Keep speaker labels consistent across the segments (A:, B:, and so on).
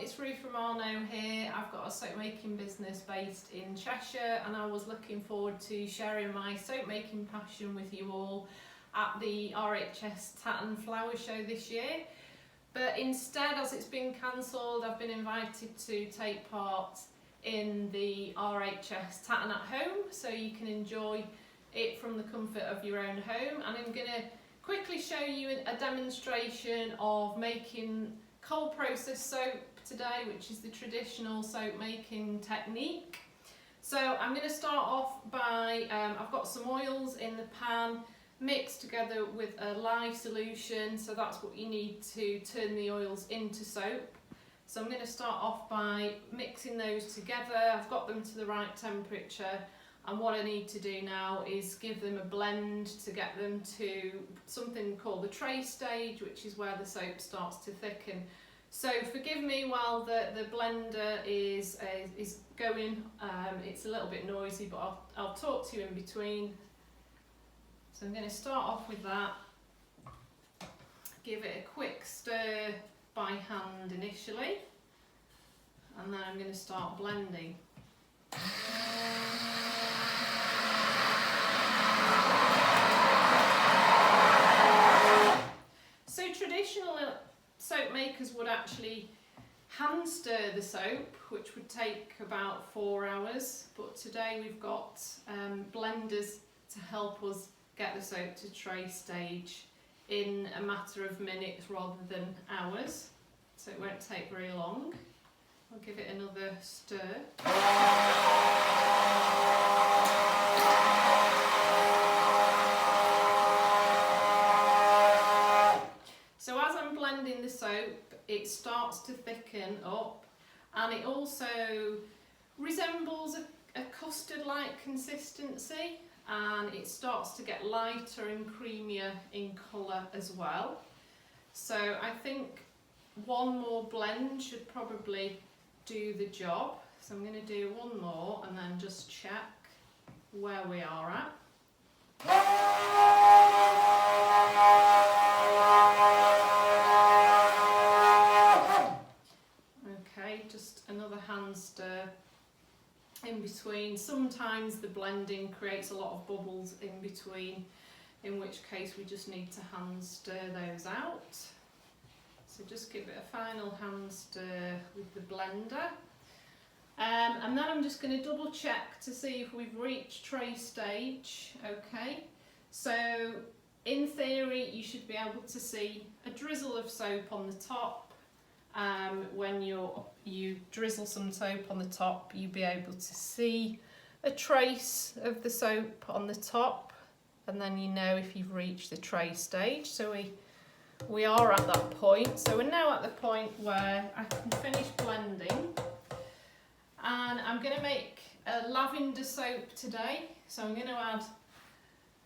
A: it's Ruth Romano here. I've got a soap making business based in Cheshire, and I was looking forward to sharing my soap making passion with you all at the RHS Tatton Flower Show this year. But instead, as it's been cancelled, I've been invited to take part in the RHS Tatton at home, so you can enjoy it from the comfort of your own home. And I'm going to quickly show you a demonstration of making cold process soap today, which is the traditional soap making technique. So I'm going to start off by, I've got some oils in the pan mixed together with a lye solution, so that's what you need to turn the oils into soap. So I'm going to start off by mixing those together. I've got them to the right temperature, and what I need to do now is give them a blend to get them to something called the tray stage, which is where the soap starts to thicken. So forgive me while the blender is going. It's a little bit noisy, but I'll talk to you in between. So I'm going to start off with that. Give it a quick stir by hand initially, and then I'm going to start blending. So traditional soap makers would actually hand stir the soap, which would take about 4 hours, but today we've got blenders to help us get the soap to tray stage in a matter of minutes rather than hours, so it won't take very long. I'll give it another stir. So as I'm blending the soap, it starts to thicken up, and it also resembles a custard-like consistency, and it starts to get lighter and creamier in colour as well. So I think one more blend should probably do the job. So I'm going to do one more and then just check where we are at. Okay, just another hand stir in between. Sometimes the blending creates a lot of bubbles in between, in which case we just need to hand stir those out. So just give it a final hand stir with the blender. And then I'm just going to double check to see if we've reached tray stage. Okay, so in theory you should be able to see a drizzle of soap on the top. When you drizzle some soap on the top, you'll be able to see a trace of the soap on the top, and then you know if you've reached the tray stage. So we are at that point. So we're now at the point where I can finish blending, and I'm going to make a lavender soap today. So I'm going to add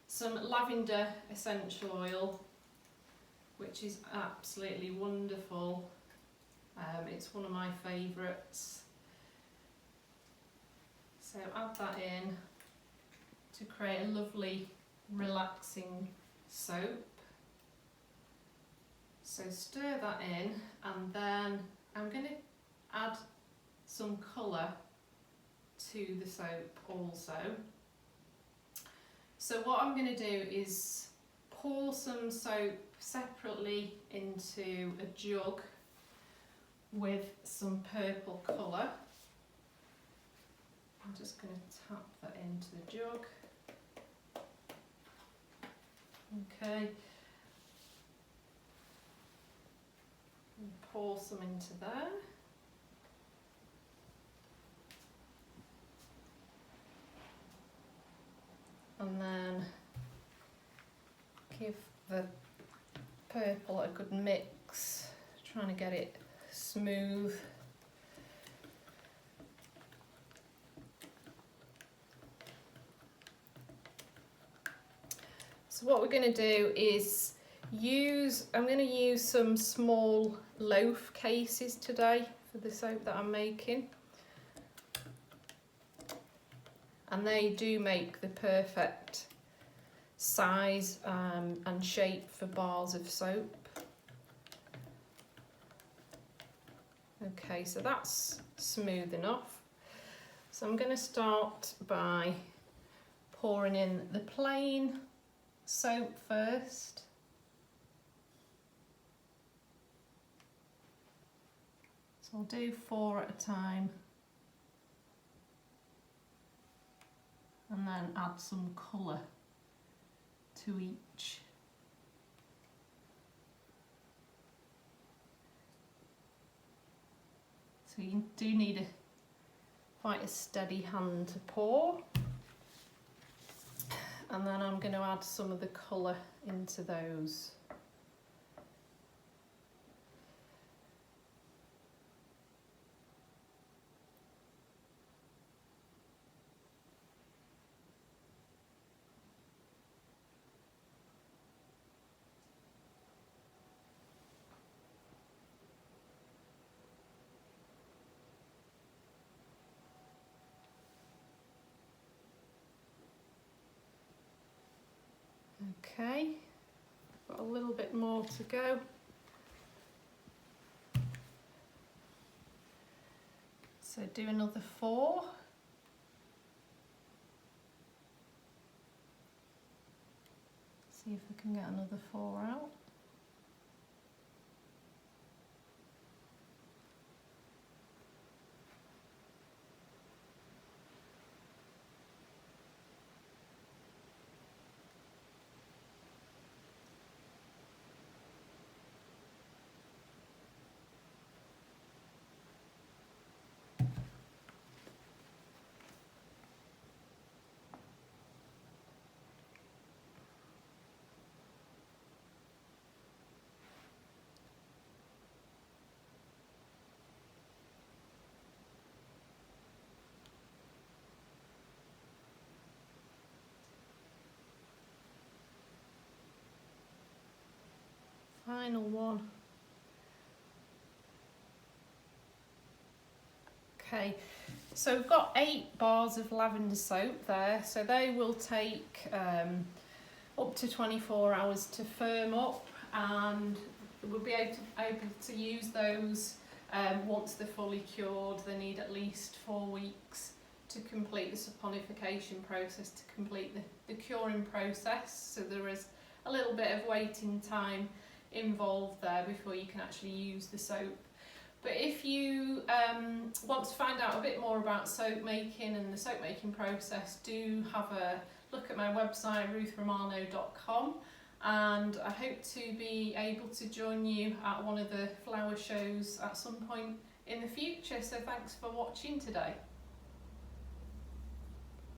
A: some lavender essential oil, which is absolutely wonderful. It's one of my favourites. So add that in to create a lovely relaxing soap. So stir that in, and then I'm going to add some colour to the soap also. So what I'm going to do is pour some soap separately into a jug with some purple colour. I'm just going to tap that into the jug. Okay. And pour some into there. And then give the purple a good mix, trying to get it smooth. So what we're going to do is I'm going to use some small loaf cases today for the soap that I'm making, and they do make the perfect size and shape for bars of soap. Okay, so that's smooth enough. So I'm going to start by pouring in the plain soap first. So I'll do 4 at a time. And then add some colour to each. So you do need quite a steady hand to pour. And then I'm going to add some of the colour into those. Okay, got a little bit more to go. So do another 4. See if I can get another 4 out. Final one. Okay, so we've got 8 bars of lavender soap there, so they will take up to 24 hours to firm up, and we'll be able to use those once they're fully cured. They need at least 4 weeks to complete the saponification process, to complete the curing process, so there is a little bit of waiting time involved there before you can actually use the soap. But if you want to find out a bit more about soap making and the soap making process, do have a look at my website ruthromano.com, and I hope to be able to join you at one of the flower shows at some point in the future. So thanks for watching today.